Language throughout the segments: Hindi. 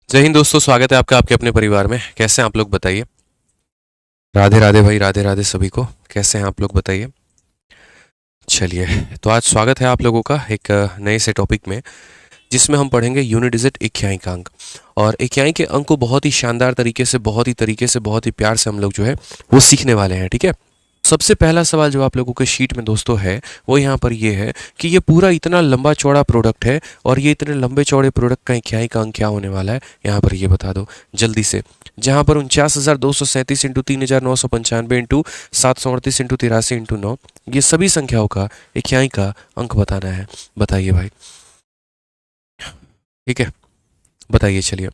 जय हिंद दोस्तों, स्वागत है आपका आपके अपने परिवार में। कैसे हैं आप लोग बताइए। राधे राधे भाई, राधे राधे सभी को। कैसे हैं आप लोग बताइए। चलिए, तो आज स्वागत है आप लोगों का एक नए से टॉपिक में, जिसमें हम पढ़ेंगे यूनिट डिजिट इक्याई का अंक। और इक्याई के अंक को बहुत ही शानदार तरीके से, बहुत ही प्यार से हम लोग जो है वो सीखने वाले हैं। ठीक है। सबसे पहला सवाल जो आप लोगों के शीट में दोस्तों है, वो यहाँ पर ये है कि ये पूरा इतना लंबा चौड़ा प्रोडक्ट है और ये इतने लंबे चौड़े प्रोडक्ट का इक्याई का अंक क्या होने वाला है, यहाँ पर ये बता दो जल्दी से। जहाँ पर 49,237 इंटू 3,995 इंटू 738 इंटू 83 इंटू 9, ये सभी संख्याओं का इक्याई का अंक बताना है। बताइए भाई। ठीक है, बताइए। चलिए,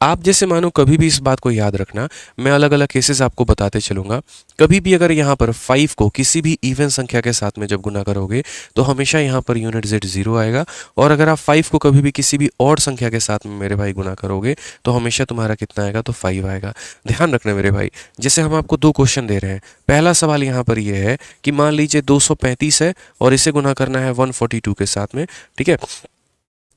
आप जैसे मानो कभी भी इस बात को याद रखना, मैं अलग अलग केसेस आपको बताते चलूंगा। कभी भी अगर यहाँ पर 5 को किसी भी इवन संख्या के साथ में जब गुना करोगे तो हमेशा यहाँ पर यूनिट जेड 0 आएगा। और अगर आप 5 को कभी भी किसी भी ऑड संख्या के साथ में मेरे भाई गुना करोगे तो हमेशा तुम्हारा कितना आएगा, तो 5 आएगा। ध्यान रखना मेरे भाई। जैसे हम आपको 2 क्वेश्चन दे रहे हैं। पहला सवाल यहाँ पर यह है कि मान लीजिए 235 है और इसे गुना करना है 142 के साथ में। ठीक है,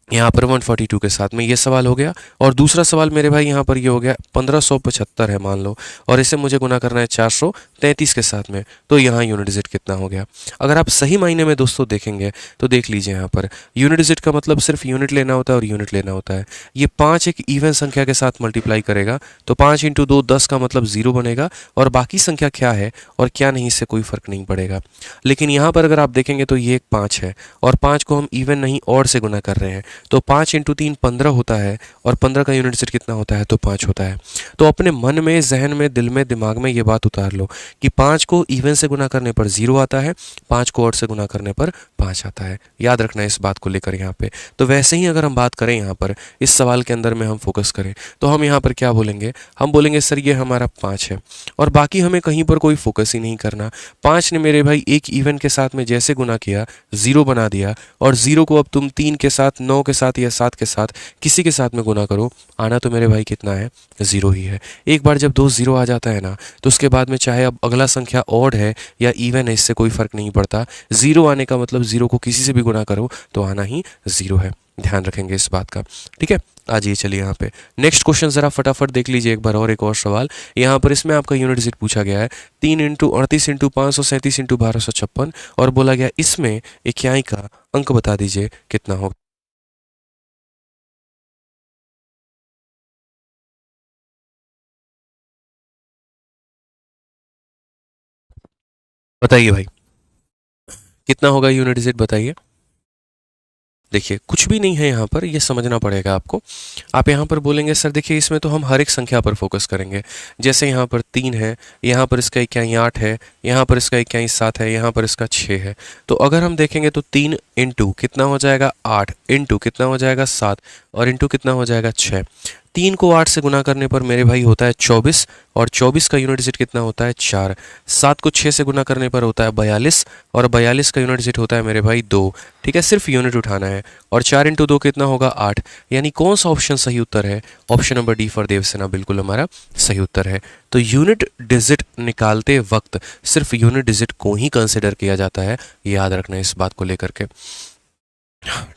यहाँ पर 142 के साथ में ये सवाल हो गया। और दूसरा सवाल मेरे भाई यहाँ पर ये हो गया 1575 है मान लो, और इसे मुझे गुना करना है 433 के साथ में, तो यहाँ यूनिट डिजिट कितना हो गया। अगर आप सही मायने में दोस्तों देखेंगे तो देख लीजिए, यहाँ पर यूनिट डिजिट का मतलब सिर्फ यूनिट लेना होता है और यूनिट लेना होता है। ये 5 एक इवन संख्या के साथ मल्टीप्लाई करेगा तो 5 इंटू 2 10 का मतलब 0 बनेगा, और बाकी संख्या क्या है और क्या नहीं, इससे कोई फर्क नहीं पड़ेगा। लेकिन यहाँ पर अगर आप देखेंगे तो ये एक 5 है और 5 को हम इवन नहीं ऑड से गुना कर रहे हैं, तो 5 इंटू 3 15 होता है, और 15 का यूनिट डिजिट कितना होता है, तो 5 होता है। तो अपने मन में, जहन में, दिल में, दिमाग में ये बात उतार लो कि 5 को इवन से गुना करने पर 0 आता है, 5 को ऑड से गुना करने पर 5 आता है। याद रखना है इस बात को लेकर यहाँ पे। तो वैसे ही अगर हम बात करें यहाँ पर इस सवाल के अंदर में हम फोकस करें तो हम यहाँ पर क्या बोलेंगे, हम बोलेंगे सर ये हमारा 5 है और बाकी हमें कहीं पर कोई फोकस ही नहीं करना। 5 ने मेरे भाई एक इवन के साथ में जैसे गुना किया 0 बना दिया, और 0 को अब तुम 3 के साथ, 9 के साथ या 7 के साथ किसी के साथ में गुना करो, आना तो मेरे भाई कितना है, 0 ही है। एक बार जब 2 0 आ जाता है ना, तो उसके बाद में चाहे अब अगला संख्या ऑड है या इवन है, इससे कोई फर्क नहीं पड़ता। 0 आने का मतलब 0 को किसी से भी गुना करो तो आना ही 0 है। ध्यान रखेंगे इस बात का। ठीक है, आ जाइए। चलिए यहाँ पे नेक्स्ट क्वेश्चन जरा फटाफट देख लीजिए एक बार, और एक और सवाल। यहाँ पर इसमें आपका यूनिट डिजिट पूछा गया है 3 इंटू 38 इंटू 537 इंटू 1256, और बोला गया इसमें इक्याई का अंक बता दीजिए कितना होगा। बताइए भाई, कितना होगा यूनिट डिजिट, बताइए। देखिए, कुछ भी नहीं है यहाँ पर, ये समझना पड़ेगा आपको। आप यहाँ पर बोलेंगे सर देखिए इसमें तो हम हर एक संख्या पर फोकस करेंगे। जैसे यहाँ पर 3 है, यहाँ पर इसका इक्याई 8 है, यहाँ पर इसका इक्याई 7 है, यहाँ पर इसका 6 है। तो अगर हम देखेंगे तो 3 इंटू कितना हो जाएगा 8, इंटू कितना हो जाएगा 7, और इंटू कितना हो जाएगा 6। 3 को 8 से गुना करने पर मेरे भाई होता है 24, और 24 का यूनिट डिजिट कितना होता है 4। 7 को 6 से गुना करने पर होता है 42, और 42 का यूनिट डिजिट होता है मेरे भाई 2। ठीक है, सिर्फ यूनिट उठाना है। और 4 इंटू 2 कितना होगा 8। यानी कौन सा ऑप्शन सही उत्तर है, option number D for Devsena बिल्कुल हमारा सही उत्तर है। तो यूनिट डिजिट निकालते वक्त सिर्फ यूनिट डिजिट को ही कंसिडर किया जाता है, याद रखना है इस बात को लेकर के।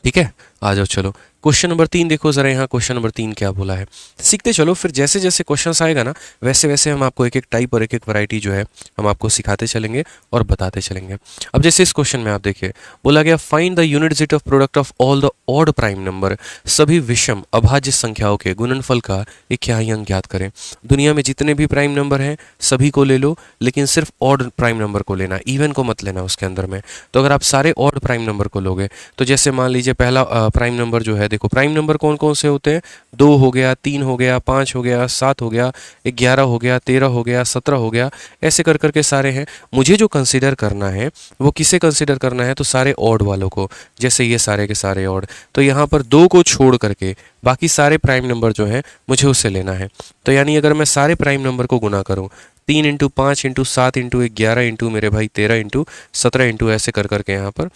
ठीक है, आ जाओ। चलो क्वेश्चन नंबर 3 देखो जरा, यहाँ क्वेश्चन नंबर 3 क्या बोला है, सीखते चलो। फिर जैसे जैसे क्वेश्चंस आएगा ना, वैसे वैसे हम आपको एक एक टाइप और एक एक वैरायटी जो है हम आपको सिखाते चलेंगे और बताते चलेंगे। अब जैसे इस क्वेश्चन में आप देखिए, बोला गया find the unit digit of product of all the odd prime number. सभी विषम अभाज्य संख्याओं के गुणनफल का इक्याई अंक ज्ञात करें। दुनिया में जितने भी प्राइम नंबर हैं सभी को ले लो, लेकिन सिर्फ ऑड प्राइम नंबर को लेना, इवन को मत लेना उसके अंदर में। तो अगर आप सारे ऑड प्राइम नंबर को लोगे तो जैसे मान लीजिए पहला प्राइम नंबर जो है, देखो प्राइम नंबर कौन कौन से होते हैं, 2 हो गया, 3 हो गया, 5 हो गया, 7 हो गया, 11 हो गया, 13 हो गया, 17 हो गया, ऐसे कर करके सारे हैं। मुझे जो कंसीडर करना है वो किसे कंसीडर करना है, तो सारे ऑड वालों को, जैसे ये सारे के सारे ऑड। तो यहाँ पर 2 को छोड़ करके बाकी सारे प्राइम नंबर जो हैं मुझे उससे लेना है। तो यानी अगर मैं सारे प्राइम नंबर को गुना करूँ 3 इंटू 5 इंटू 7 इंटू 11 इंटू मेरे भाई 13 इंटू 17 इंटू ऐसे कर करके यहाँ पर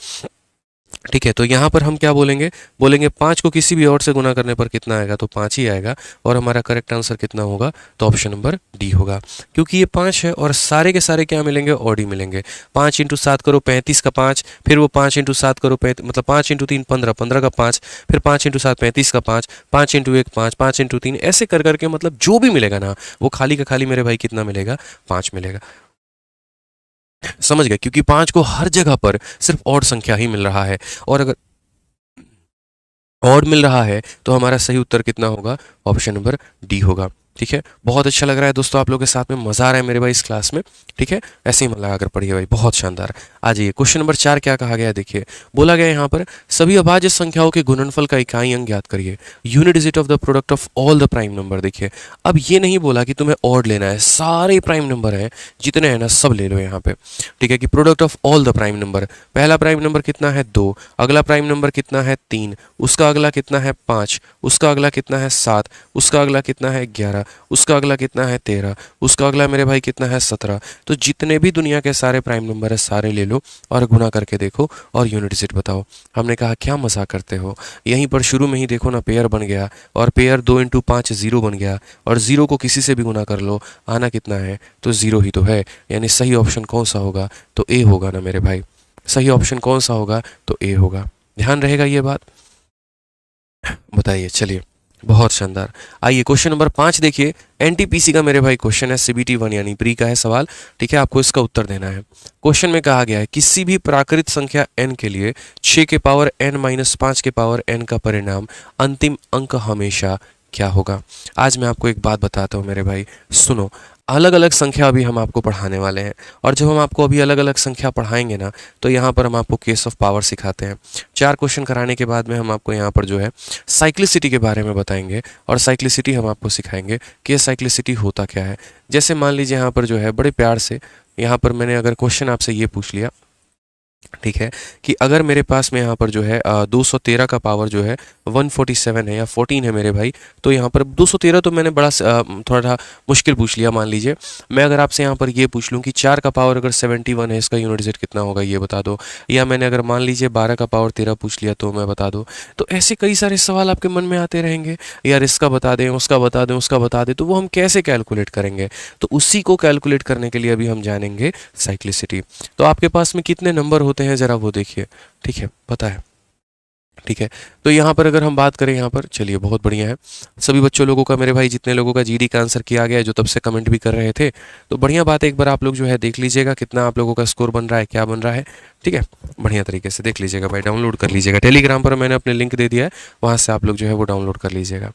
ठीक है, तो यहाँ पर हम क्या बोलेंगे, बोलेंगे 5 को किसी भी और से गुना करने पर कितना आएगा, तो 5 ही आएगा। और हमारा करेक्ट आंसर कितना होगा, तो ऑप्शन नंबर डी होगा, क्योंकि ये 5 है और सारे के सारे क्या मिलेंगे, ऑड ही मिलेंगे। 5 इंटू 7 करो 35 का 5, फिर वो 5 इंटू 7 करो मतलब 5 इंटू 3 15, 15 का 5, फिर 5 इंटू 7 35 का 5, 5 इंटू 1 5, 5 इंटू 3, ऐसे कर करके मतलब जो भी मिलेगा ना, वो खाली का खाली मेरे भाई कितना मिलेगा, 5 मिलेगा। समझ गए, क्योंकि 5 को हर जगह पर सिर्फ ऑड संख्या ही मिल रहा है, और अगर ऑड मिल रहा है तो हमारा सही उत्तर कितना होगा, ऑप्शन नंबर डी होगा। ठीक है, बहुत अच्छा लग रहा है दोस्तों, आप लोगों के साथ में मजा आ रहा है मेरे भाई इस क्लास में। ठीक है, ऐसे ही मन लगा कर पढ़िए भाई, बहुत शानदार। आ जाइए, क्वेश्चन नंबर 4 क्या कहा गया है, देखिए बोला गया यहाँ पर सभी अभाज्य संख्याओं के गुणनफल का इकाई अंक ज्ञात करिए, unit digit of the product of all the prime number. देखिए अब ये नहीं बोला कि तुम्हें ऑड लेना है, सारे प्राइम नंबर हैं जितने हैं ना सब ले लो यहाँ पे। ठीक है, कि product of all the prime number, पहला प्राइम नंबर कितना है 2, अगला प्राइम नंबर कितना है 3, उसका अगला कितना है 5, उसका अगला कितना है 7, उसका अगला कितना है 11, उसका अगला कितना है 13, उसका अगला मेरे भाई कितना है 17। तो जितने भी दुनिया के सारे प्राइम नंबर है सारे ले लो और गुना करके देखो और यूनिट डिजिट बताओ। हमने कहा क्या मजाक करते हो, यहीं पर शुरू में ही देखो ना पेयर बन गया, और पेयर 2 इंटू 5 जीरो बन गया, और जीरो को किसी से भी गुना कर लो, आना कितना है, तो जीरो ही तो है। यानी सही ऑप्शन कौन सा होगा, तो ए होगा ना मेरे भाई, सही ऑप्शन कौन सा होगा, तो ए होगा। ध्यान रहेगा ये बात, बताइए। चलिए बहुत शानदार, आइए क्वेश्चन नंबर 5 देखिए, एनटीपीसी का मेरे भाई क्वेश्चन है, सीबीटी 1 यानी प्री का है सवाल। ठीक है, आपको इसका उत्तर देना है। क्वेश्चन में कहा गया है किसी भी प्राकृत संख्या n के लिए 6 के पावर n माइनस 5 के पावर n का परिणाम अंतिम अंक हमेशा क्या होगा। आज मैं आपको एक बात बताता हूँ मेरे भाई, सुनो। अलग अलग संख्या अभी हम आपको पढ़ाने वाले हैं, और जब हम आपको अभी अलग अलग संख्या पढ़ाएंगे ना, तो यहाँ पर हम आपको केस ऑफ पावर सिखाते हैं। 4 क्वेश्चन कराने के बाद में हम आपको यहाँ पर जो है साइक्लिसिटी के बारे में बताएंगे, और साइक्लिसिटी हम आपको सिखाएंगे कि ये साइक्लिसिटी होता क्या है। जैसे मान लीजिए यहाँ पर जो है बड़े प्यार से यहाँ पर मैंने अगर क्वेश्चन आपसे ये पूछ लिया, ठीक है, कि अगर मेरे पास में यहाँ पर जो है 213 का पावर जो है 147 है या 14 है मेरे भाई, तो यहाँ पर 213 तो मैंने बड़ा थोड़ा मुश्किल पूछ लिया। मान लीजिए मैं अगर आपसे यहाँ पर ये पूछ लूँ कि 4 का पावर अगर 71 है, इसका यूनिट डिजिट कितना होगा ये बता दो, या मैंने अगर मान लीजिए 12 का पावर 13 पूछ लिया तो मैं बता दो। तो ऐसे कई सारे सवाल आपके मन में आते रहेंगे, यार इसका बता दें, उसका बता दें, उसका बता दें, तो वो हम कैसे कैलकुलेट करेंगे। तो उसी को कैलकुलेट करने के लिए अभी हम जानेंगे साइक्लिसिटी। तो आपके पास में कितने नंबर होते हैं जरा वो देखिए। ठीक है, पता है। ठीक है, तो यहाँ पर अगर हम बात करें यहाँ पर, चलिए बहुत बढ़िया है, सभी बच्चों लोगों का मेरे भाई जितने लोगों का जीडी का आंसर किया गया है, जो तब से कमेंट भी कर रहे थे, तो बढ़िया बात है, एक बार आप लोग जो है देख लीजिएगा कितना आप लोगों का स्कोर बन रहा है, क्या बन रहा है। ठीक है, बढ़िया तरीके से देख लीजिएगा भाई, डाउनलोड कर लीजिएगा, टेलीग्राम पर मैंने अपने लिंक दे दिया है, वहाँ से आप लोग जो है वो डाउनलोड कर लीजिएगा।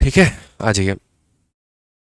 ठीक है, आ जाइए।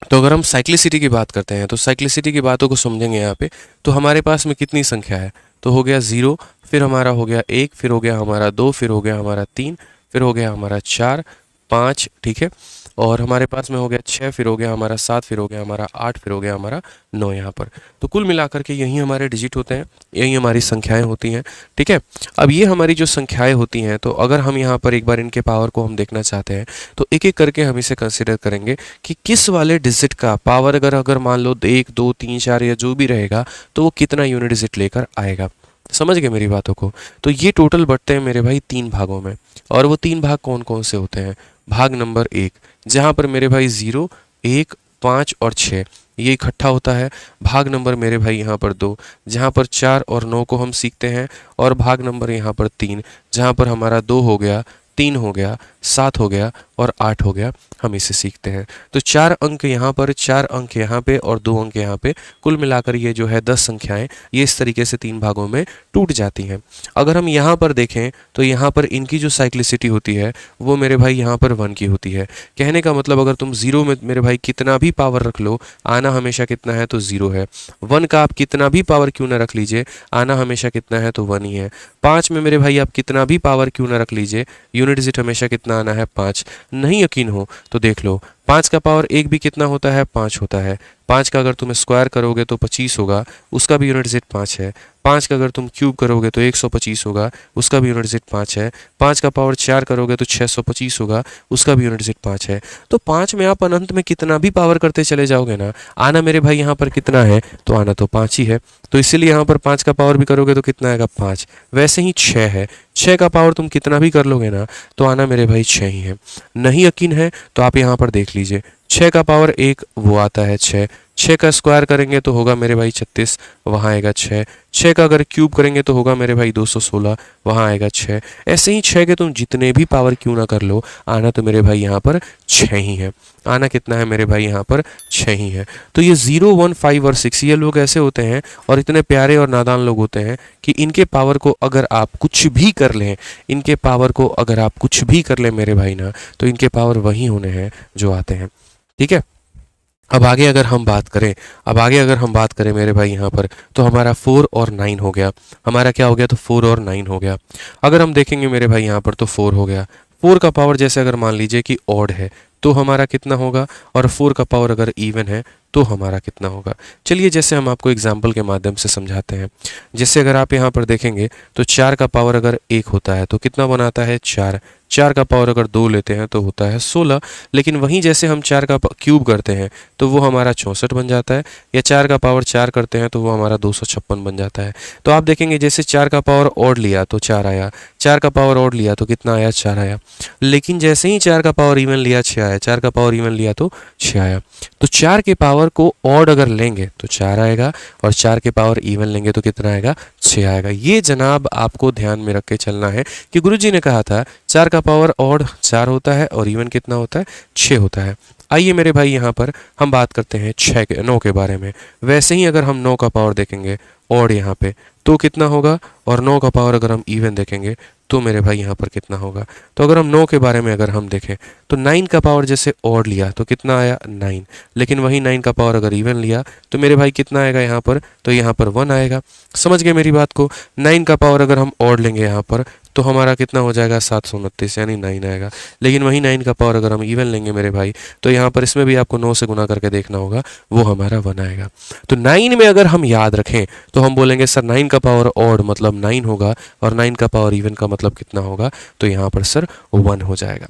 तो अगर हम साइक्लिसिटी की बात करते हैं, तो साइक्लिसिटी की बातों को समझेंगे यहाँ पे, तो हमारे पास में कितनी संख्या है, तो हो गया 0, फिर हमारा हो गया 1, फिर हो गया हमारा 2, फिर हो गया हमारा 3, फिर हो गया हमारा 4, 5। ठीक है, और हमारे पास में हो गया 6, फिर हो गया हमारा 7, फिर हो गया हमारा 8, फिर हो गया हमारा 9 यहाँ पर। तो कुल मिलाकर के यही हमारे डिजिट होते हैं, यही हमारी संख्याएं होती हैं। ठीक है, अब ये हमारी जो संख्याएं होती हैं, तो अगर हम यहाँ पर एक बार इनके पावर को हम देखना चाहते हैं, तो एक एक करके हम इसे कंसिडर करेंगे कि किस वाले डिजिट का पावर अगर मान लो 1 2 3 4 या जो भी रहेगा, तो वो कितना यूनिट डिजिट लेकर आएगा। समझ गए मेरी बातों को। तो ये टोटल बढ़ते हैं मेरे भाई 3 भागों में, और वो 3 भाग कौन कौन से होते हैं। भाग नंबर 1, जहाँ पर मेरे भाई 0 1 5 और 6 ये इकट्ठा होता है। भाग नंबर मेरे भाई यहाँ पर 2, जहाँ पर 4 और 9 को हम सीखते हैं। और भाग नंबर यहाँ पर 3, जहाँ पर हमारा 2 हो गया, 3 हो गया, 7 हो गया और 8 हो गया, हम इसे सीखते हैं। तो 4 अंक यहाँ पर, 4 अंक यहाँ पे और 2 अंक यहाँ पे, कुल मिलाकर ये जो है 10 संख्याएं ये इस तरीके से 3 भागों में टूट जाती हैं। अगर हम यहाँ पर देखें तो यहाँ पर इनकी जो साइक्लिसिटी होती है वो मेरे भाई यहाँ पर 1 की होती है। कहने का मतलब अगर तुम 0 में मेरे भाई कितना भी पावर रख लो, आना हमेशा कितना है, तो 0 है। 1 का आप कितना भी पावर क्यों ना रख लीजिए, आना हमेशा कितना है, तो 1 ही है। 5 में मेरे भाई आप कितना भी पावर क्यों ना रख लीजिए, यूनिट डिजिट हमेशा कितना आना है, 5। नहीं यकीन हो तो देख लो, 5 का पावर 1 भी कितना होता है, 5 होता है। 5 का अगर तुम स्क्वायर करोगे तो 25 होगा, उसका भी यूनिट Z 5 है। 5 का अगर तुम क्यूब करोगे तो 125 होगा, उसका भी यूनिट Z 5 है। 5 का पावर 4 करोगे तो 625 होगा, उसका भी यूनिट Z 5 है। तो 5 में आप अनंत में कितना भी पावर करते चले जाओगे ना, आना मेरे भाई यहाँ पर कितना है, तो आना तो 5 ही है। तो इसीलिए यहाँ पर 5 का पावर भी करोगे तो कितना आएगा, 5। वैसे ही 6 है, 6 का पावर तुम कितना भी कर लोगे ना, तो आना मेरे भाई 6 ही है। नहीं यकीन है तो आप यहाँ पर देख लीजिए, 6 का पावर 1 वो आता है 6। 6 का स्क्वायर करेंगे तो होगा मेरे भाई 36, वहाँ आएगा 6। 6 का अगर क्यूब करेंगे तो होगा मेरे भाई 216, वहाँ आएगा 6। ऐसे ही 6 के तुम जितने भी पावर क्यों ना कर लो, आना तो मेरे भाई यहाँ पर 6 ही है। आना कितना है मेरे भाई यहाँ पर, 6 ही है। तो ये 0, 1, 5 और 6 ये लोग ऐसे होते हैं और इतने प्यारे और नादान लोग होते हैं कि इनके पावर को अगर आप कुछ भी कर लें, इनके पावर को अगर आप कुछ भी कर लें मेरे भाई ना, तो इनके पावर वही होने हैं जो आते हैं। ठीक है, अब आगे अगर हम बात करें मेरे भाई यहाँ पर, तो हमारा 4 और 9 हो गया। हमारा क्या हो गया, तो 4 और 9 हो गया। अगर हम देखेंगे मेरे भाई यहाँ पर तो 4 हो गया। 4 का पावर जैसे अगर मान लीजिए कि ऑड है तो हमारा कितना होगा, और 4 का पावर अगर इवन है तो हमारा कितना होगा। चलिए जैसे हम आपको एग्जाम्पल के माध्यम से समझाते हैं। जैसे अगर आप यहाँ पर देखेंगे तो 4 का पावर अगर 1 होता है तो कितना बनाता है, 4। 4 का पावर अगर 2 लेते हैं तो होता है 16। लेकिन वहीं जैसे हम 4 का क्यूब करते हैं तो वो हमारा 64 बन जाता है, या 4 का पावर 4 करते हैं तो वो हमारा 256 बन जाता है। तो आप देखेंगे जैसे 4 का पावर ऑड लिया तो 4 आया, 4 का पावर ऑड लिया तो कितना आया, 4 आया। लेकिन जैसे ही 4 का पावर इवन लिया 6 आया, 4 का पावर इवन लिया तो 6 आया। तो 4 के पावर को ऑड अगर लेंगे तो 4 आएगा, और 4 के पावर इवन लेंगे तो कितना आएगा, 6 आएगा। ये जनाब आपको ध्यान में रख के चलना है कि गुरुजी ने कहा था 4 का पावर ऑड 4 होता है और इवन कितना होता है, 6 होता है। आइए मेरे भाई यहाँ पर हम बात करते हैं 9 के बारे में। वैसे ही अगर हम 9 का पावर देखेंगे ऑड यहाँ पे तो कितना होगा, और 9 का पावर अगर हम इवन देखेंगे तो मेरे भाई यहाँ पर कितना होगा। तो अगर हम 9 के बारे में अगर हम देखें तो 9 का पावर जैसे ऑड लिया तो कितना आया, 9। लेकिन वही 9 का पावर अगर इवन लिया तो मेरे भाई कितना आएगा यहाँ पर, तो यहाँ पर 1 आएगा। समझ गए मेरी बात को। 9 का पावर अगर हम ऑड लेंगे यहाँ पर तो हमारा कितना हो जाएगा, 729 यानी 9 आएगा। लेकिन वही 9 का पावर अगर हम इवन लेंगे मेरे भाई तो यहाँ पर इसमें भी आपको 9 से गुना करके देखना होगा, वो हमारा 1 आएगा। तो 9 में अगर हम याद रखें तो हम बोलेंगे सर 9 का पावर ऑड मतलब 9 होगा, और 9 का पावर इवन का मतलब कितना होगा, तो यहाँ पर सर 1 हो जाएगा।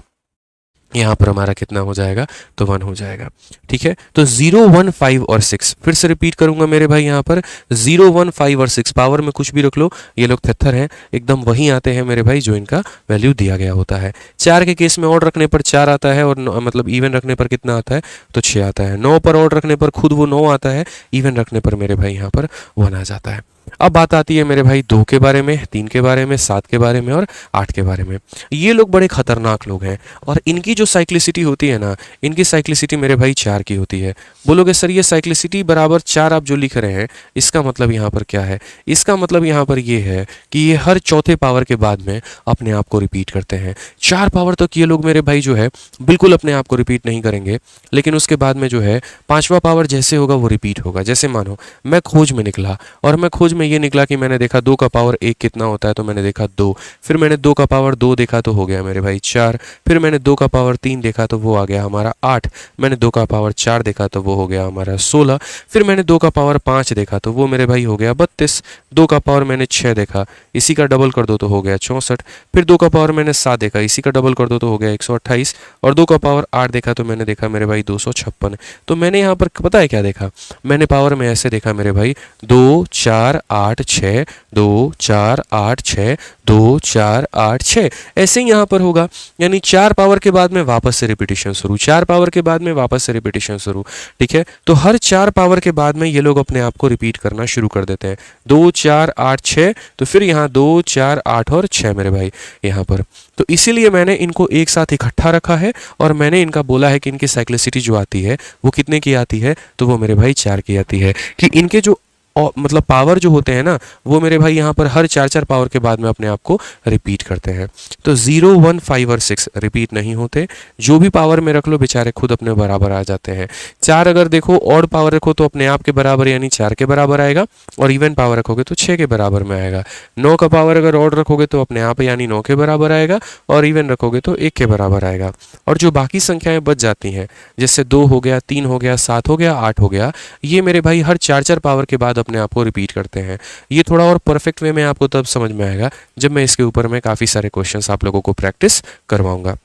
यहाँ पर हमारा कितना हो जाएगा, तो 1 हो जाएगा। ठीक है, तो 0, 1, 5 और 6 फिर से रिपीट करूंगा मेरे भाई। यहाँ पर 0, 1, 5 और 6 पावर में कुछ भी रख लो, ये लोग थेथर हैं, एकदम वही आते हैं मेरे भाई जो इनका वैल्यू दिया गया होता है। 4 के केस में ऑड रखने पर 4 आता है, और मतलब इवन रखने पर कितना आता है, तो 6 आता है। 9 पर ऑड रखने पर खुद वो 9 आता है, इवन रखने पर मेरे भाई यहाँ पर 1 आ जाता है। अब बात आती है मेरे भाई 2 के बारे में, 3 के बारे में, 7 के बारे में और 8 के बारे में। ये लोग बड़े खतरनाक लोग हैं, और इनकी जो साइक्लिसिटी होती है ना, इनकी साइक्लिसिटी मेरे भाई 4 की होती है। बोलोगे सर ये साइक्लिसिटी बराबर 4 आप जो लिख रहे हैं, इसका मतलब यहाँ पर क्या है? इसका मतलब यहाँ पर ये है कि ये हर चौथे पावर के बाद में अपने आप को रिपीट करते हैं। 4 पावर तक ये लोग मेरे भाई जो है बिल्कुल अपने आप को रिपीट नहीं करेंगे, लेकिन उसके बाद में जो है 5वां पावर जैसे होगा वो रिपीट होगा। जैसे मानो मैं खोज में निकला, और मैं खोज में ये निकला कि मैंने देखा 2 का पावर 1 कितना होता है, तो मैंने देखा 2। फिर मैंने 2 का पावर 2 देखा तो हो गया मेरे भाई 4। फिर मैंने 2 का पावर 3 देखा तो वो आ गया हमारा 8। मैंने 2 का पावर 4 देखा तो वो हो गया हमारा 16। फिर मैंने 2 का पावर 5 देखा तो वो मेरे भाई हो गया 32। 2 का पावर मैंने 6 देखा, इसी का डबल कर दो तो हो गया 64। फिर 2 का पावर मैंने 7 देखा, इसी का डबल कर दो तो हो गया 128। और 2 का पावर 8 देखा तो मैंने देखा मेरे भाई 256। तो मैंने यहाँ पर पता है क्या देखा? मैंने पावर में ऐसे देखा मेरे भाई 2, 4, 8, 6, 2, 4, 8, 6, 2, 4, 8, 6, ऐसे ही यहाँ पर होगा। यानी 4 पावर के बाद में वापस से रिपीटिशन शुरू, 4 पावर के बाद में वापस से रिपीटिशन शुरू। ठीक है, तो हर 4 पावर के बाद में ये लोग अपने आप को रिपीट करना शुरू कर देते हैं। 2, 4, 8, 6, तो फिर यहाँ 2, 4, 8 और 6 मेरे भाई यहाँ पर। तो इसीलिए मैंने इनको एक साथ इकट्ठा रखा है, और मैंने इनका बोला है कि इनकी साइक्लिसिटी जो आती है वो कितने की आती है, तो वो मेरे भाई 4 की आती है। कि इनके जो और मतलब पावर जो होते हैं ना वो मेरे भाई यहाँ पर हर 4 पावर के बाद में अपने आप को रिपीट करते हैं। तो 0, 1, 5 और 6 रिपीट नहीं होते, जो भी पावर में रख लो बेचारे खुद अपने बराबर आ जाते हैं। 4 अगर देखो ऑड पावर रखो तो अपने आप के बराबर यानी 4 के बराबर आएगा, और इवन पावर रखोगे तो 6 के बराबर में आएगा। 9 का पावर अगर ऑड रखोगे तो अपने आप यानी 9 के बराबर आएगा, और इवन रखोगे तो 1 के बराबर आएगा। और जो बाकी संख्याएं बच जाती हैं जैसे 2 हो गया, 3 हो गया, 7 हो गया, 8 हो गया, ये मेरे भाई हर 4 पावर के बाद अपने आप को रिपीट करते हैं। ये थोड़ा और परफेक्ट वे में आपको तब समझ में आएगा जब मैं इसके ऊपर में काफ़ी सारे क्वेश्चंस आप लोगों को प्रैक्टिस करवाऊंगा।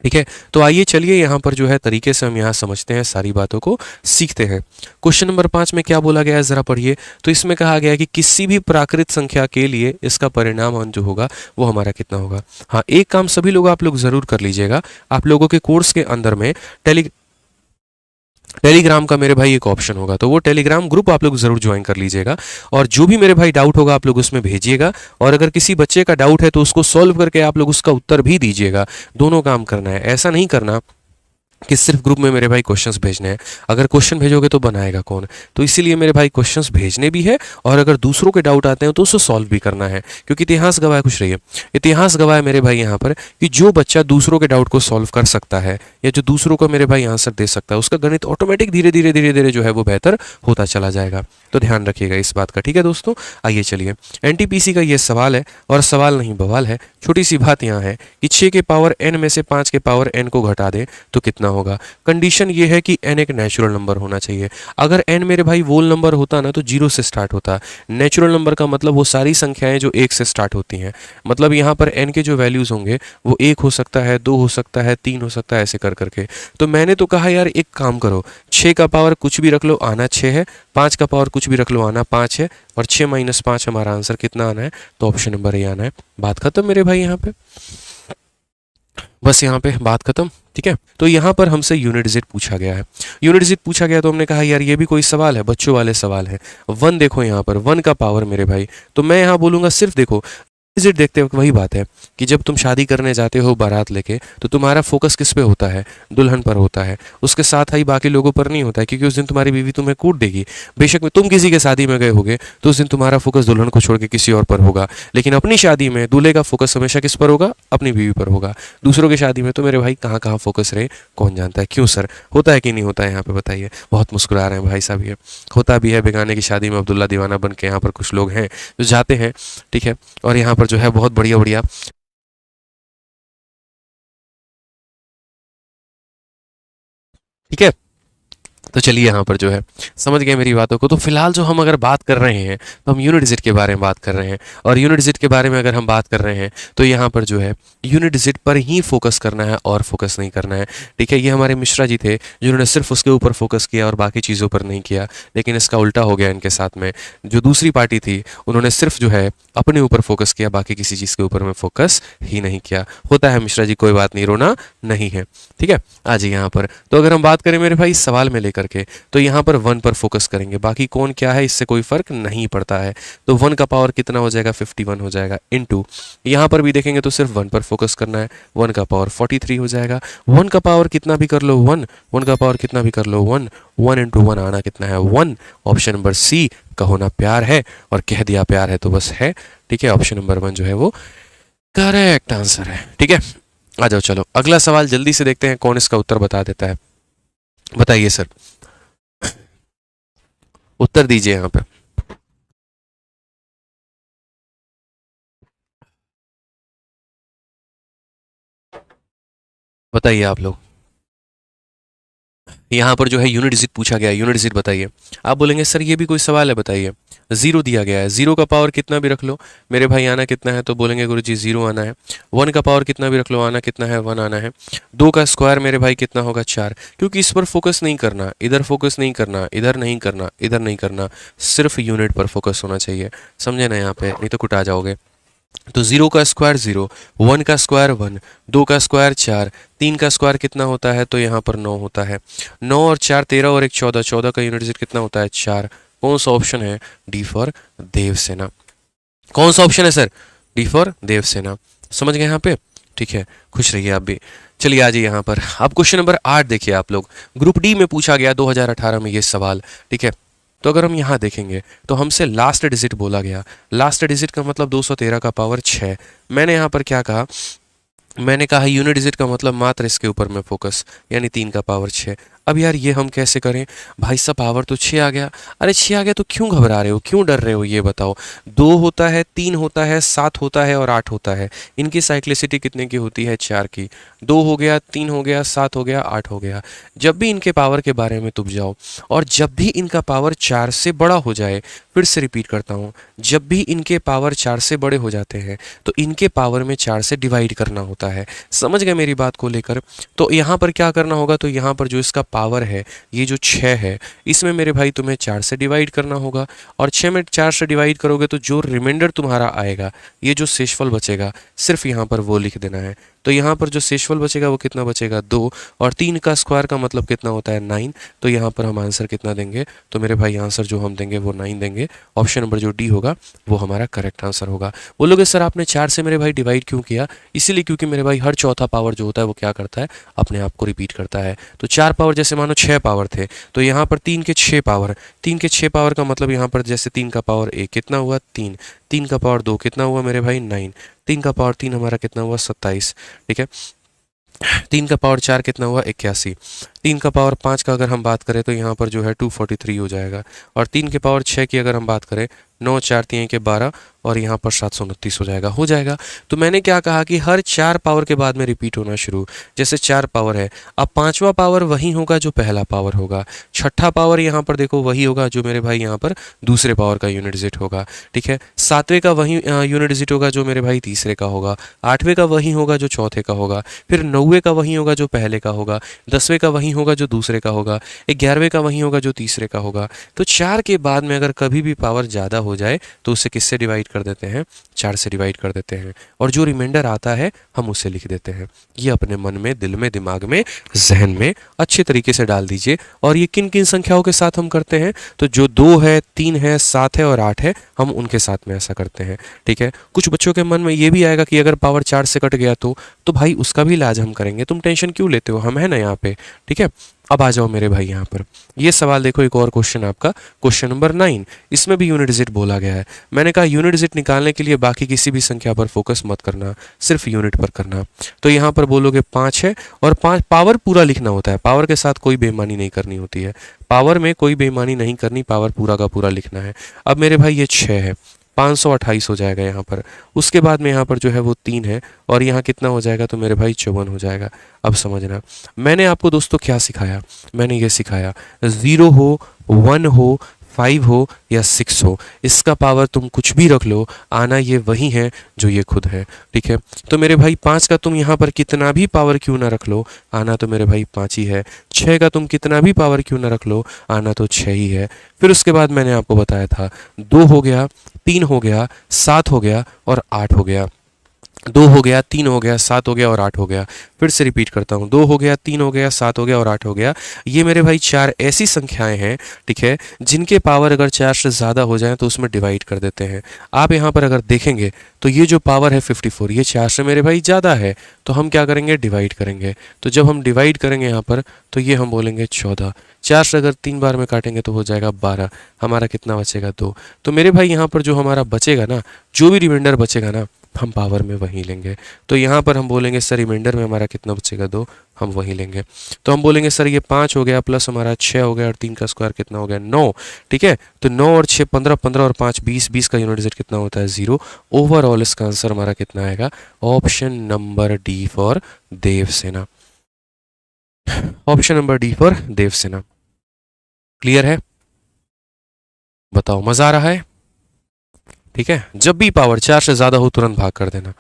ठीक है, तो आइए चलिए यहाँ पर जो है तरीके से हम यहाँ समझते हैं, सारी बातों को सीखते हैं। क्वेश्चन नंबर 5 में क्या बोला गया है ज़रा पढ़िए। तो इसमें कहा गया है कि किसी भी प्राकृत संख्या के लिए इसका परिणाम जो होगा वो हमारा कितना होगा। हाँ, एक काम सभी लोग आप लोग ज़रूर कर लीजिएगा। आप लोगों के कोर्स के अंदर में टेलीग्राम का मेरे भाई एक ऑप्शन होगा, तो वो टेलीग्राम ग्रुप आप लोग जरूर ज्वाइन कर लीजिएगा, और जो भी मेरे भाई डाउट होगा आप लोग उसमें भेजिएगा, और अगर किसी बच्चे का डाउट है तो उसको सॉल्व करके आप लोग उसका उत्तर भी दीजिएगा। दोनों काम करना है, ऐसा नहीं करना कि सिर्फ ग्रुप में मेरे भाई क्वेश्चंस भेजने हैं। अगर क्वेश्चन भेजोगे तो बनाएगा कौन, तो इसीलिए मेरे भाई क्वेश्चंस भेजने भी है, और अगर दूसरों के डाउट आते हैं तो उसको सॉल्व भी करना है, क्योंकि इतिहास गवाह है, खुश रहिए, इतिहास गवाह है मेरे भाई यहाँ पर कि जो बच्चा दूसरों के डाउट को सॉल्व कर सकता है या जो दूसरों को मेरे भाई आंसर दे सकता है उसका गणित ऑटोमेटिक धीरे धीरे धीरे धीरे जो है वो बेहतर होता चला जाएगा। तो ध्यान रखिएगा इस बात का, ठीक है दोस्तों। आइए चलिए, एनटीपीसी का ये सवाल है, और सवाल नहीं बवाल है। छोटी सी बात यहाँ है कि 6 के पावर n में से 5 के पावर n को घटा दें तो कितना होगा। कंडीशन ये है कि n एक नेचुरल नंबर होना चाहिए। अगर n मेरे भाई वोल नंबर होता ना तो 0 से स्टार्ट होता। नेचुरल नंबर का मतलब वो सारी संख्याएं जो 1 से स्टार्ट होती हैं, मतलब यहाँ पर n के जो वैल्यूज होंगे वो 1 हो सकता है, 2 हो सकता है, 3 हो सकता है, ऐसे कर करके। तो मैंने तो कहा यार एक काम करो, 6 का पावर कुछ भी रख लो आना 6 है, 5 का पावर कुछ भी रख लो आना 5 है, और 6 - 5 हमारा आंसर कितना आना है, तो ऑप्शन नंबर ए आना है। बात खत्म मेरे भाई, यहाँ पे बस यहाँ पे बात खत्म। ठीक है, तो यहाँ पर हमसे यूनिट Z पूछा गया है। यूनिट Z पूछा गया तो हमने कहा यार ये भी कोई सवाल है, बच्चों वाले सवाल है। 1 देखो यहाँ पर 1 का पावर मेरे भाई, तो मैं यहाँ बोलूँगा सिर्फ देखो विजिट देखते वक्त वही बात है कि जब तुम शादी करने जाते हो बारात लेके, तो तुम्हारा फोकस किस पे होता है, दुल्हन पर होता है, उसके साथ ही बाकी लोगों पर नहीं होता है, क्योंकि उस दिन तुम्हारी बीवी तुम्हें कूट देगी। बेशक में तुम किसी के शादी में गए होगे तो उस दिन तुम्हारा फोकस दुल्हन को छोड़ के किसी और पर होगा, लेकिन अपनी शादी में दूल्हे का फोकस हमेशा किस पर होगा, अपनी बीवी पर होगा। दूसरों की शादी में तो मेरे भाई कहाँ कहाँ फोकस रहे कौन जानता है। क्यों सर, होता है कि नहीं होता है, यहाँ पे बताइए। बहुत मुस्कुरा रहे हैं भाई साहब, ये होता भी है। बेगाने की शादी में अब्दुल्ला दीवाना बन के यहाँ पर कुछ लोग हैं जो जाते हैं, ठीक है, और यहाँ पर जो है बहुत बढ़िया बढ़िया ठीक है। तो चलिए यहाँ पर जो है समझ गए मेरी बातों को। तो फिलहाल जो हम अगर बात कर रहे हैं तो हम यूनिट Z के बारे में बात कर रहे हैं, और यूनिट Z के बारे में अगर हम बात कर रहे हैं तो यहाँ पर जो है यूनिट Z पर ही फोकस करना है और फोकस नहीं करना है। ठीक है, ये हमारे मिश्रा जी थे जिन्होंने सिर्फ उसके ऊपर फोकस किया और बाकी चीज़ों पर नहीं किया, लेकिन इसका उल्टा हो गया इनके साथ में। जो दूसरी पार्टी थी उन्होंने सिर्फ जो है अपने ऊपर फोकस किया, बाकी किसी चीज़ के ऊपर में फोकस ही नहीं किया। होता है मिश्रा जी, कोई बात नहीं, रोना नहीं है। ठीक है, आज यहाँ पर तो अगर हम बात करें मेरे भाई सवाल में लेकर के, तो यहाँ पर 1 पर फोकस करेंगे, बाकी कौन क्या है इससे कोई फर्क नहीं पड़ता है। तो 1 का पावर कितना हो जाएगा, 51 हो जाएगा, इनटू यहाँ पर भी देखेंगे तो सिर्फ 1 पर फोकस करना है, 1 का पावर 43 हो जाएगा। 1 का पावर कितना भी कर लो 1, 1 का पावर कितना भी कर लो 1, 1 × 1 आना कितना है 1। ऑप्शन नंबर सी का होना प्यार है, और कह दिया प्यार है तो बस है। ठीक है, ऑप्शन नंबर 1 जो है वो करेक्ट आंसर है। ठीक है, आ जाओ चलो अगला सवाल जल्दी से देखते हैं कौन इसका उत्तर बता देता है। बताइए सर, उत्तर दीजिए यहाँ पे। बताइए आप लोग, यहाँ पर जो है यूनिट Z पूछा गया है, यूनिट Z बताइए। आप बोलेंगे सर ये भी कोई सवाल है, बताइए। 0 दिया गया है, 0 का पावर कितना भी रख लो मेरे भाई आना कितना है, तो बोलेंगे गुरुजी 0 आना है। 1 का पावर कितना भी रख लो आना कितना है 1 आना है। 2 का स्क्वायर मेरे भाई कितना होगा 4, क्योंकि इस पर फोकस नहीं करना, इधर फोकस नहीं करना, इधर नहीं करना, इधर नहीं करना, सिर्फ यूनिट पर फोकस होना चाहिए। समझे ना यहाँ पे, नहीं तो कुटा जाओगे। तो 0 का स्क्वायर 0, 1 का स्क्वायर 1, 2 का स्क्वायर 4, 3 का स्क्वायर कितना होता है, तो यहाँ पर 9 होता है। 9 और 4 13 और 1 14, 14 का यूनिट Z कितना होता है 4। कौन सा ऑप्शन है, डी फॉर देवसेना। कौन सा ऑप्शन है सर, डी फॉर देवसेना। समझ गए यहाँ पे, ठीक है, खुश रहिए आप भी। चलिए आ जाइए यहाँ पर, अब क्वेश्चन नंबर 8 देखिए आप लोग। ग्रुप डी में पूछा गया 2018 में ये सवाल। ठीक है, तो अगर हम यहाँ देखेंगे तो हमसे लास्ट डिजिट बोला गया, लास्ट डिजिट का मतलब 213 का पावर 6। मैंने यहाँ पर क्या कहा, मैंने कहा यूनिट डिजिट का मतलब मात्र इसके ऊपर में फोकस, यानी 3 का पावर 6। अब यार ये हम कैसे करें, भाई साहब पावर तो 6 आ गया। अरे 6 आ गया तो क्यों घबरा रहे हो, क्यों डर रहे हो, ये बताओ। 2 होता है, 3 होता है, 7 होता है और 8 होता है। इनकी साइक्लिसिटी कितने की होती है, 4 की। 2 हो गया, 3 हो गया, 7 हो गया, 8 हो गया। जब भी इनके पावर के बारे में तुम जाओ और जब भी इनका पावर 4 से बड़ा हो जाए, फिर से रिपीट करता हूँ, जब भी इनके पावर 4 से बड़े हो जाते हैं तो इनके पावर में 4 से डिवाइड करना होता है। समझ गए मेरी बात को लेकर। तो यहाँ पर क्या करना होगा, तो यहाँ पर जो इसका पावर है, ये जो 6 है, इसमें मेरे भाई तुम्हें 4 से डिवाइड करना होगा। और 6 में 4 से डिवाइड करोगे तो जो रिमाइंडर तुम्हारा आएगा, ये जो शेषफल बचेगा, सिर्फ यहाँ पर वो लिख देना है। तो यहाँ पर जो शेषफल बचेगा वो कितना बचेगा, 2। और 3 का स्क्वायर का मतलब कितना होता है, 9। तो यहाँ पर हम आंसर कितना देंगे, तो मेरे भाई आंसर जो हम देंगे वो 9 देंगे। ऑप्शन नंबर जो डी होगा वो हमारा करेक्ट आंसर होगा। बोलोगे सर आपने 4 से मेरे भाई डिवाइड क्यों किया, इसीलिए क्योंकि मेरे भाई हर चौथा पावर जो होता है वो क्या करता है, अपने आप को रिपीट करता है। तो 4 पावर, जैसे मानो 6 पावर थे, तो यहाँ पर 3 के 6 पावर, 3 के 6 पावर का मतलब यहाँ पर जैसे 3 का पावर 1 कितना हुआ, 3। 3 का पावर 2 कितना हुआ मेरे भाई, 9। 3 का पावर 3 हमारा कितना हुआ, 27। ठीक है। 3 का पावर 4 कितना हुआ, 81। 3 का पावर 5 का अगर हम बात करें तो यहाँ पर जो है 243 हो जाएगा। और 3 के पावर 6 की अगर हम बात करें, 9 4 3 के 12 और यहाँ पर 729 हो जाएगा। तो मैंने क्या कहा कि हर 4 पावर के बाद में रिपीट होना शुरू। जैसे 4 पावर है, अब 5वां पावर वही होगा जो पहला पावर होगा, 6ठा पावर यहाँ पर देखो वही होगा जो मेरे भाई यहाँ पर दूसरे पावर का यूनिट डिजिट होगा। ठीक है। 7वें का वही यूनिट डिजिट होगा जो मेरे भाई तीसरे का होगा। 8वें का वही होगा जो चौथे का होगा। फिर 9वें का वही होगा जो पहले का होगा। 10वें का वही होगा जो दूसरे का होगा। 11वें का वही होगा जो तीसरे का होगा। तो 4 के बाद में अगर कभी भी पावर ज़्यादा हो जाए तो उसे किससे डिवाइड कर देते हैं, 4 से डिवाइड कर देते हैं। और जो रिमाइंडर आता है हम उसे लिख देते हैं। ये अपने मन में, दिल में, दिमाग में, जहन में अच्छे तरीके से डाल दीजिए। और ये किन किन संख्याओं के साथ हम करते हैं, तो जो 2 है, 3 है, 7 है और 8 है, हम उनके साथ में ऐसा करते हैं। ठीक है। कुछ बच्चों के मन में ये भी आएगा कि अगर पावर 4 से कट गया तो भाई उसका भी इलाज हम करेंगे, तुम टेंशन क्यों लेते हो, हम है ना यहाँ पे। ठीक है। अब आ जाओ मेरे भाई यहाँ पर, ये सवाल देखो, एक और क्वेश्चन आपका, क्वेश्चन नंबर 9। इसमें भी यूनिट डिजिट बोला गया है। मैंने कहा यूनिट डिजिट निकालने के लिए बाकी किसी भी संख्या पर फोकस मत करना, सिर्फ यूनिट पर करना। तो यहाँ पर बोलोगे 5 है और 5 पावर पूरा लिखना होता है, पावर के साथ कोई बेईमानी नहीं करनी होती है, पावर में कोई बेईमानी नहीं करनी, पावर पूरा का पूरा लिखना है। अब मेरे भाई ये 6 है, 528 हो जाएगा यहाँ पर। उसके बाद में यहाँ पर जो है वो 3 है और यहाँ कितना हो जाएगा, तो मेरे भाई 54 हो जाएगा। अब समझना, मैंने आपको दोस्तों क्या सिखाया, मैंने ये सिखाया 0 हो, 1 हो, 5 हो या 6 हो, इसका पावर तुम कुछ भी रख लो, आना ये वही है जो ये खुद है। ठीक है। तो मेरे भाई 5 का तुम यहाँ पर कितना भी पावर क्यों ना रख लो, आना तो मेरे भाई 5 ही है। 6 का तुम कितना भी पावर क्यों ना रख लो, आना तो 6 ही है। फिर उसके बाद मैंने आपको बताया था 2 हो गया, 3 हो गया, 7 हो गया और 8 हो गया। 2 हो गया, 3 हो गया, 7 हो गया और 8 हो गया। फिर से रिपीट करता हूँ, 2 हो गया, 3 हो गया, 7 हो गया और 8 हो गया। ये मेरे भाई 4 ऐसी संख्याएं हैं, ठीक है, जिनके पावर अगर 4 से ज़्यादा हो जाए तो उसमें डिवाइड कर देते हैं। आप यहाँ पर अगर देखेंगे तो ये जो पावर है 54, ये 4 से मेरे भाई ज़्यादा है, तो हम क्या करेंगे, डिवाइड करेंगे। तो जब हम डिवाइड करेंगे यहाँ पर तो ये हम बोलेंगे 14। 4 से अगर 3 बार में काटेंगे तो हो जाएगा 12, हमारा कितना बचेगा, 2। तो मेरे भाई यहाँ पर जो हमारा बचेगा ना, जो भी रिमाइंडर बचेगा ना, हम पावर में वही लेंगे। तो यहाँ पर हम बोलेंगे सर रिमाइंडर में हमारा कितना बचेगा, 2, हम वही लेंगे। तो हम बोलेंगे सर ये 5 हो गया प्लस हमारा 6 हो गया और 3 का स्क्वायर कितना हो गया, 9। ठीक है। तो 9 और 6 15, 15 और 5 20, 20 का यूनिट डिजिट कितना होता है, 0। ओवरऑल इसका आंसर हमारा कितना आएगा, option number D for Devsena. Option number D for Devsena. Clear है, बताओ मजा आ रहा है। ठीक है। जब भी पावर 4 से ज्यादा हो तुरंत भाग कर देना,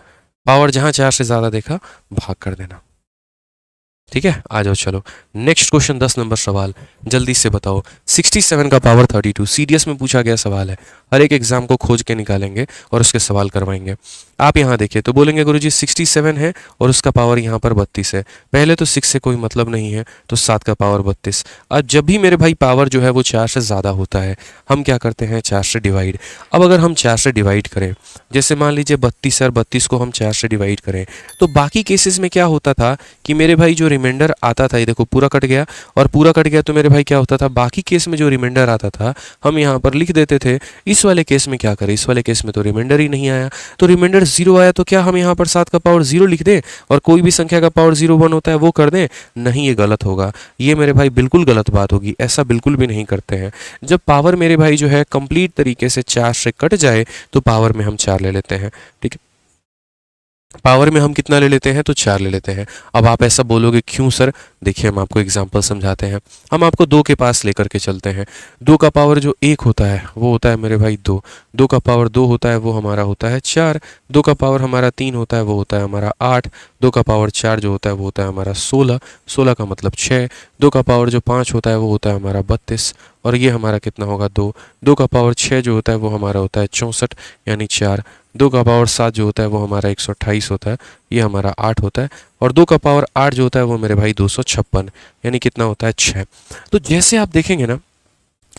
पावर जहां 4 से ज्यादा देखा भाग कर देना। ठीक है। आ जाओ चलो नेक्स्ट क्वेश्चन, 10 नंबर सवाल, जल्दी से बताओ। 67 का पावर 32 सीडीएस में पूछा गया सवाल है, हर एक एग्जाम को खोज के निकालेंगे और उसके सवाल करवाएंगे। आप यहाँ देखिए तो बोलेंगे गुरुजी 67 है और उसका पावर यहाँ पर 32 है। पहले तो 6 से कोई मतलब नहीं है, तो 7 का पावर 32। अब जब भी मेरे भाई पावर जो है वो 4 से ज़्यादा होता है, हम क्या करते हैं, 4 से डिवाइड। अब अगर हम 4 से डिवाइड करें, जैसे मान लीजिए 32 और 32 को हम 4 से डिवाइड करें, तो बाकी केसेस में क्या होता था कि मेरे भाई जो रिमाइंडर आता था, ये देखो पूरा कट गया और पूरा कट गया, तो मेरे भाई क्या होता था, बाकी केस में जो रिमाइंडर आता था हम यहाँ पर लिख देते थे। इस वाले केस में क्या करें, इस वाले केस में तो रिमाइंडर ही नहीं आया, तो रिमाइंडर 0 आया, तो क्या हम यहाँ पर 7 का पावर 0 लिख दें और कोई भी संख्या का पावर 0 1 होता है वो कर दें? नहीं, ये गलत होगा, ये मेरे भाई बिल्कुल गलत बात होगी, ऐसा बिल्कुल भी नहीं करते हैं। जब पावर मेरे भाई जो है कंप्लीट तरीके से 4 से कट जाए तो पावर में हम 4 ले लेते हैं, ठीक है। पावर में हम कितना ले लेते हैं, तो 4 ले लेते हैं। अब आप ऐसा बोलोगे क्यों सर, देखिए हम आपको एग्जांपल समझाते हैं। हम आपको 2 के पास लेकर के चलते हैं। 2 का पावर जो 1 होता है वो होता है मेरे भाई 2, 2 का पावर 2 होता है वो हमारा होता है 4, 2 का पावर हमारा 3 होता है वो होता है हमारा 8, 2 का पावर 4 जो होता है वो होता है हमारा 16, 16 का मतलब 6, 2 का पावर जो 5 होता है वो होता है हमारा 32 और ये हमारा कितना होगा 2, 2 का पावर 6 जो होता है वो हमारा होता है 64 यानी 4, 2 का पावर 7 जो होता है वो हमारा 128 होता है, ये हमारा 8 होता है और 2 का पावर 8 जो होता है वो मेरे भाई 256 यानी कितना होता है 6। तो जैसे आप देखेंगे ना,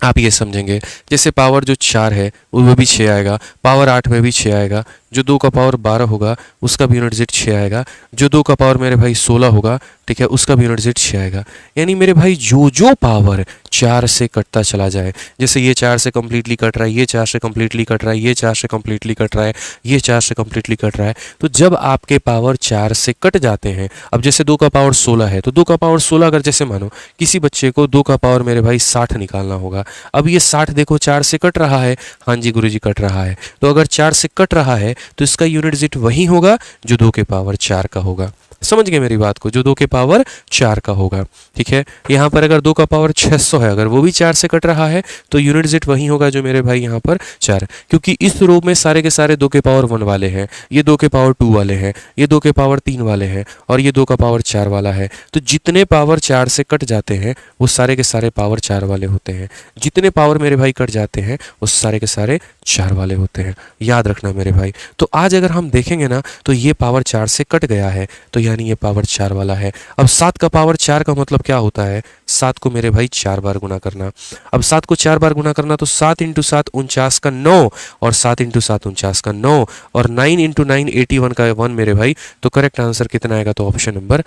आप ये समझेंगे जैसे पावर जो 4 है वो भी 6 आएगा, पावर 8 में भी 6 आएगा, जो 2 का पावर 12 होगा उसका भी यूनिट डिजिट 6 आएगा, जो 2 का पावर मेरे भाई 16 होगा, ठीक है, उसका भी यूनिट डिजिट 6 आएगा। यानी मेरे भाई जो पावर 4 से कटता चला जाए, जैसे ये 4 से कम्प्लीटली कट रहा है, ये 4 से कम्प्लीटली कट रहा है, ये 4 से कम्प्लीटली कट रहा है, ये 4 से कम्प्लीटली कट रहा है, तो जब आपके पावर 4 से कट जाते हैं, अब जैसे 2 का पावर 16 है तो 2 का पावर 16 अगर जैसे मानो किसी बच्चे को 2 का पावर मेरे भाई 60 निकालना होगा, अब ये 60 देखो 4 से कट रहा है, हाँ जी गुरुजी कट रहा है, तो अगर 4 से कट रहा है तो इसका यूनिट डिजिट वही होगा जो 2 के पावर 4 का होगा। समझ गए मेरी बात को, जो 2 के पावर 4 का होगा, ठीक है। यहाँ पर अगर 2 का पावर 600 है, अगर वो भी 4 से कट रहा है तो यूनिट डिजिट वही होगा जो मेरे भाई यहाँ पर 4, क्योंकि इस रो में सारे के सारे 2 के पावर 1 वाले हैं, ये 2 के पावर 2 वाले हैं, ये 2 के पावर 3 वाले हैं और ये 2 का पावर 4 वाला है। तो जितने पावर 4 से कट जाते हैं वो सारे के सारे पावर 4 वाले होते हैं, जितने पावर मेरे भाई कट जाते हैं वो सारे के सारे 4 वाले होते हैं, याद रखना मेरे भाई। तो आज अगर हम देखेंगे ना तो ये पावर 4 से कट गया है तो यानी ये पावर 4 वाला है। अब 7 का पावर 4 का मतलब क्या होता है, 7 को मेरे भाई 4 बार गुना करना। अब 7 को 4 बार गुना करना तो 7 × 7 49 का 9 और 7 × 7 49 का 9 और 9 × 9 81 का 1 मेरे भाई। तो करेक्ट आंसर कितना आएगा, तो ऑप्शन नंबर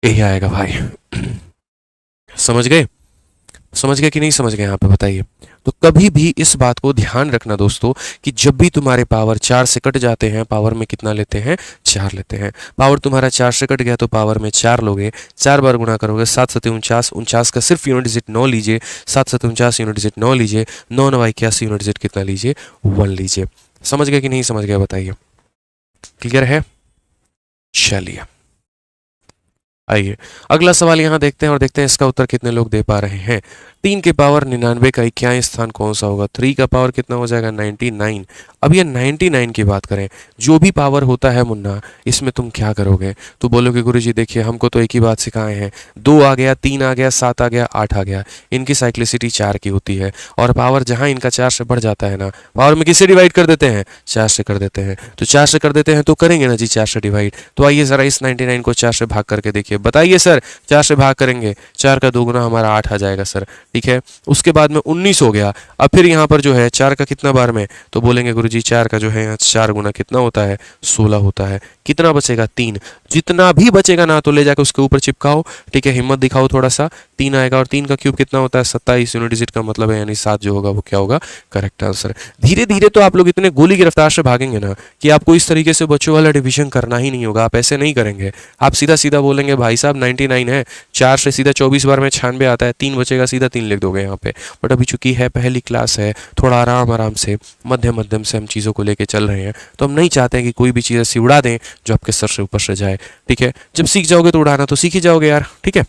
ए आएगा भाई। समझ गए, समझ गए कि नहीं समझ गए, यहाँ पे बताइए। तो कभी भी इस बात को ध्यान रखना दोस्तों कि जब भी तुम्हारे पावर 4 से कट जाते हैं, पावर में कितना लेते हैं, 4 लेते हैं। पावर तुम्हारा 4 से कट गया तो पावर में 4 लोगे, 4 बार गुना करोगे, 7 7 49, 49 का सिर्फ यूनिट डिजिट 9 लीजिए, 7 7 49 यूनिट डिजिट 9 लीजिए, 9 9 81 यूनिट डिजिट कितना लीजिए, 1 लीजिए। समझ गए कि नहीं समझ गए, बताइए। क्लियर है, चलिए आइए अगला सवाल यहाँ देखते हैं और देखते हैं इसका उत्तर कितने लोग दे पा रहे हैं। 3 के पावर 99 का इक्याई स्थान कौन सा होगा, 3 का पावर कितना हो जाएगा 99। अब ये 99 की बात करें, जो भी पावर होता है मुन्ना इसमें तुम क्या करोगे, तो बोलोगे गुरुजी देखिए हमको तो एक ही बात सिखाए हैं, 2 आ गया, 3 आ गया, 7 आ गया, 8 आ गया, इनकी साइक्लिसिटी 4 की होती है और पावर जहाँ इनका 4 से बढ़ जाता है ना, पावर में किससे डिवाइड कर देते हैं, 4 से कर देते हैं। तो 4 से कर देते हैं तो करेंगे ना जी 4 से डिवाइड। तो आइए ज़रा इस 99 को 4 से भाग करके देखिए, बताइए सर 4 से भाग करेंगे, 4 का 2 गुना हमारा 8 आ जाएगा सर, ठीक है। उसके बाद में 19 हो गया। अब फिर यहाँ पर जो है 4 का कितना बार में, तो बोलेंगे गुरुजी 4 का जो है यहाँ 4 गुना कितना होता है, 16 होता है। कितना बचेगा 3, जितना भी बचेगा ना तो ले जाकर उसके ऊपर चिपकाओ, ठीक है, हिम्मत दिखाओ थोड़ा सा। 3 आएगा और 3 का क्यूब कितना होता है 27 यूनिट डिजिट का मतलब है, यानी 7 जो होगा वो क्या होगा, करेक्ट आंसर। धीरे धीरे तो आप लोग इतने गोली की रफ्तार से भागेंगे ना कि आपको इस तरीके से बच्चों वाला डिवीजन करना ही नहीं होगा, आप ऐसे नहीं करेंगे। आप सीधा सीधा बोलेंगे भाई साहब 99 है, 4 से सीधा 24 बार में 96 आता है, 3 बचेगा सीधा 3 लिख दोगे यहाँ पे। बट अभी चूंकि है पहली क्लास है, थोड़ा आराम आराम से मध्यम मध्यम से हम चीज़ों को लेके चल रहे हैं, तो हम नहीं चाहते हैं कि कोई भी चीज़ ऐसी उड़ा दें जो आपके सर से ऊपर से जाए, ठीक है। जब सीख जाओगे तो उड़ाना तो सीख ही जाओगे यार, ठीक है।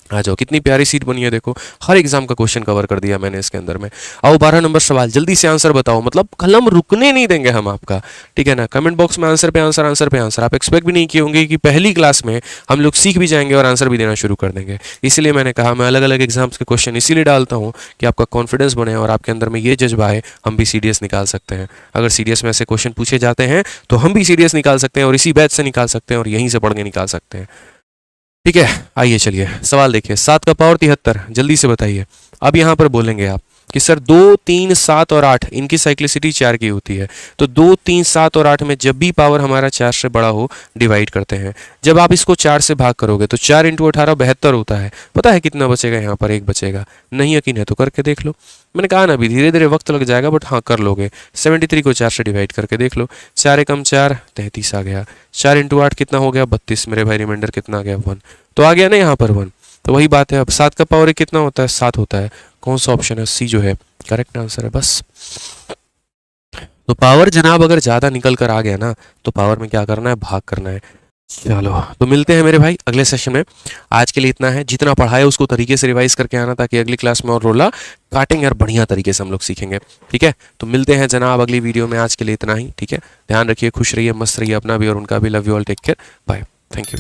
आ जाओ, कितनी प्यारी सीट बनी है देखो, हर एग्जाम का क्वेश्चन कवर कर दिया मैंने इसके अंदर में। आओ 12 नंबर सवाल, जल्दी से आंसर बताओ, मतलब कलम रुकने नहीं देंगे हम आपका, ठीक है ना। कमेंट बॉक्स में आंसर पे आंसर, आंसर पे आंसर। आप एक्सपेक्ट भी नहीं किए होंगे कि पहली क्लास में हम लोग सीख भी जाएंगे और आंसर भी देना शुरू कर देंगे। इसीलिए मैंने कहा मैं अलग अलग एग्जाम्स के क्वेश्चन इसीलिए डालता हूँ कि आपका कॉन्फिडेंस बने और आपके अंदर में ये जज्बा है हम भी सीडीएस निकाल सकते हैं। अगर सीडीएस में ऐसे क्वेश्चन पूछे जाते हैं तो हम भी सीडीएस निकाल सकते हैं और इसी बैच से निकाल सकते हैं और यहीं से पढ़ के निकाल सकते हैं, ठीक है। आइए चलिए सवाल देखिए, 7 का पावर 73, जल्दी से बताइए। अब यहाँ पर बोलेंगे आप कि सर 2, 3, 7 और 8 इनकी साइक्लिसिटी 4 की होती है, तो 2, 3, 7 और 8 में जब भी पावर हमारा 4 से बड़ा हो डिवाइड करते हैं। जब आप इसको 4 से भाग करोगे तो 4 × 18 72 होता है। पता है कितना बचेगा? यहाँ पर 1 बचेगा। नहीं यकीन है तो करके देख लो। मैंने कहा ना अभी धीरे धीरे वक्त लग जाएगा, बट हाँ कर लोगे। 73 को 4 से डिवाइड करके देख लो, 4 एकम 4 33 आ गया। 4 × 8 कितना हो गया? 32 मेरे भाई। रिमाइंडर कितना आ गया? 1। तो आ गया ना यहाँ पर 1। तो वही बात है, अब 7 का पावर कितना होता है? 7 होता है। कौन सा ऑप्शन है? सी जो है करेक्ट आंसर है बस। तो पावर जनाब अगर ज़्यादा निकल कर आ गया ना तो पावर में क्या करना है? भाग करना है। चलो तो मिलते हैं मेरे भाई अगले सेशन में। आज के लिए इतना है, जितना पढ़ा है उसको तरीके से रिवाइज करके आना ताकि अगली क्लास में और रोला काटेंगे और बढ़िया तरीके से हम लोग सीखेंगे, ठीक है। तो मिलते हैं जनाब अगली वीडियो में, आज के लिए इतना ही, ठीक है। ध्यान रखिए, खुश रहिए, मस्त रहिए, अपना भी और उनका भी। Love you all, take care, bye, thank you.